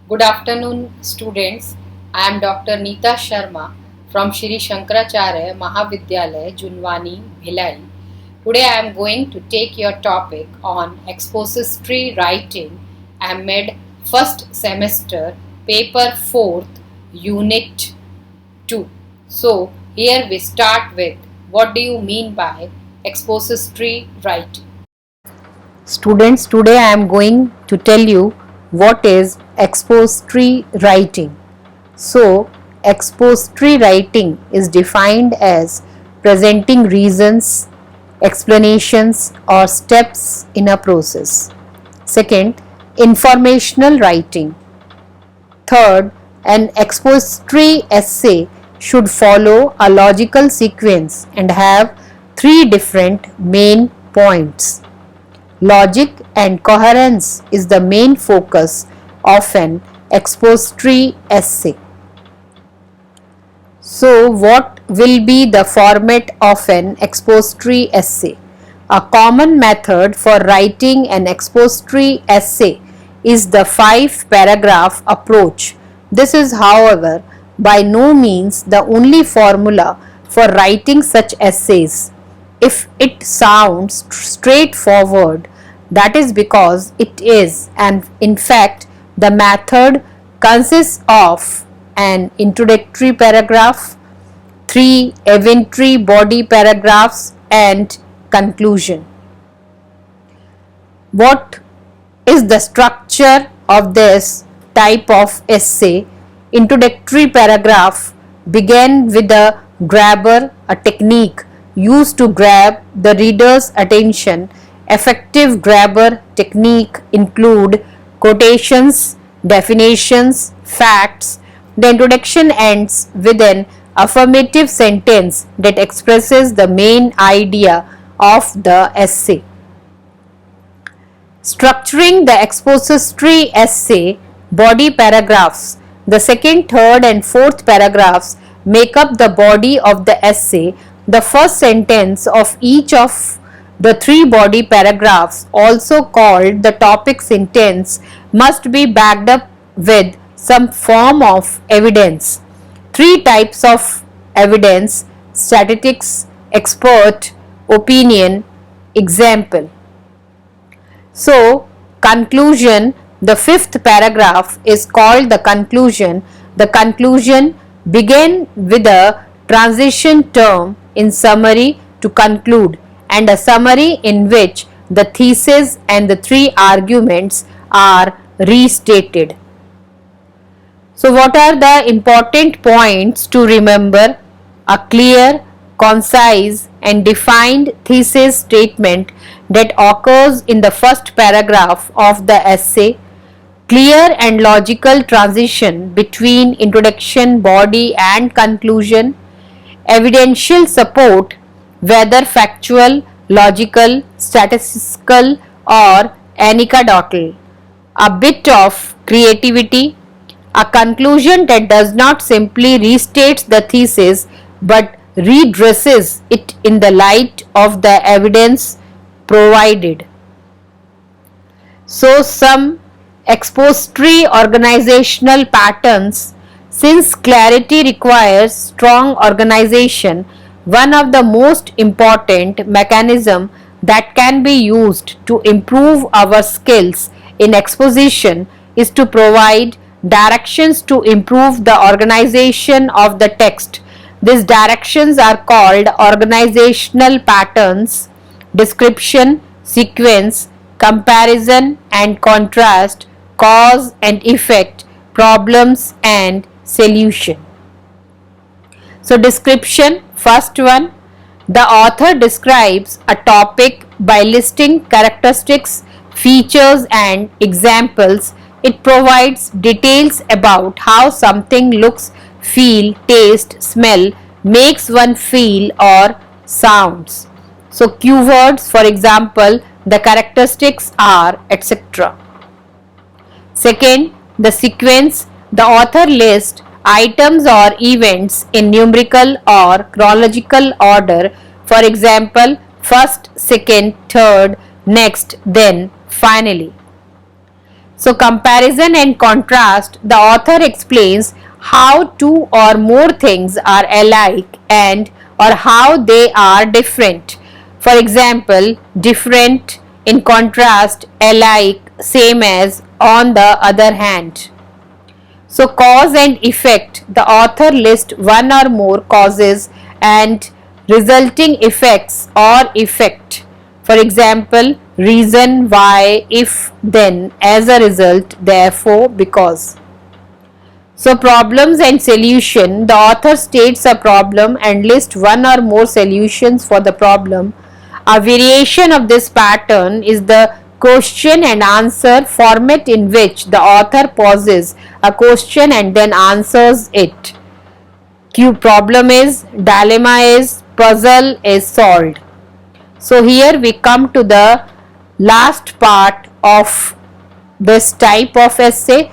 Good afternoon, students. I am Dr. Neeta Sharma from Shri Shankaracharya Mahavidyalaya, Junwani, Bhilai. Today I am going to take your topic on expository writing, amid first semester, paper 4th, unit 2. So, here we start with what do you mean by expository writing? Students, today I am going to tell you what is expository writing. So, expository writing is defined as presenting reasons, explanations, or steps in a process. Second, informational writing. Third, an expository essay should follow a logical sequence and have three different main points. Logic and coherence is the main focus of an expository essay. So, what will be the format of an expository essay? A common method for writing an expository essay is the 5-paragraph approach. This is, however, by no means the only formula for writing such essays. If it sounds straightforward, that is because it is, and in fact, the method consists of an introductory paragraph, 3 eventual body paragraphs, and conclusion. What is the structure of this type of essay? Introductory paragraph begin with a grabber, a technique used to grab the reader's attention. Effective grabber technique include quotations, definitions, facts. The introduction ends with an affirmative sentence that expresses the main idea of the essay. Structuring the expository essay, body paragraphs. The second, third, and fourth paragraphs make up the body of the essay. The first sentence of each of the 3 body paragraphs, also called the topic sentence, must be backed up with some form of evidence. 3 types of evidence: statistics, expert, opinion, example. So, conclusion, the 5th paragraph is called the conclusion. The conclusion begin with a transition term in summary to conclude, and a summary in which the thesis and the 3 arguments are restated. So, what are the important points to remember? A clear, concise, and defined thesis statement that occurs in the first paragraph of the essay. Clear and logical transition between introduction, body, and conclusion. Evidential support, whether factual, logical, statistical, or anecdotal. A bit of creativity. A conclusion that does not simply restate the thesis but redresses it in the light of the evidence provided. So, some expository organizational patterns. Since clarity requires strong organization, one of the most important mechanisms that can be used to improve our skills in exposition is to provide directions to improve the organization of the text. These directions are called organizational patterns: description, sequence, comparison and contrast, cause and effect, problems and solution. So, description, first one, the author describes a topic by listing characteristics, features and examples. It provides details about how something looks, feel, taste, smell, makes one feel or sounds. So, keywords, for example, the characteristics are, etc. Second, the sequence, the author lists items or events in numerical or chronological order. For example, first, second, third, next, then, finally. So comparison and contrast, the author explains how two or more things are alike and or how they are different. For example, different, in contrast, alike, same as, on the other hand. So cause and effect, the author lists one or more causes and resulting effects or effect. For example, reason, why, if, then, as a result, therefore, because. So problems and solution, the author states a problem and lists one or more solutions for the problem. A variation of this pattern is the question and answer format, in which the author poses a question and then answers it. Problem is, dilemma is, puzzle is solved. So here we come to the last part of this type of essay,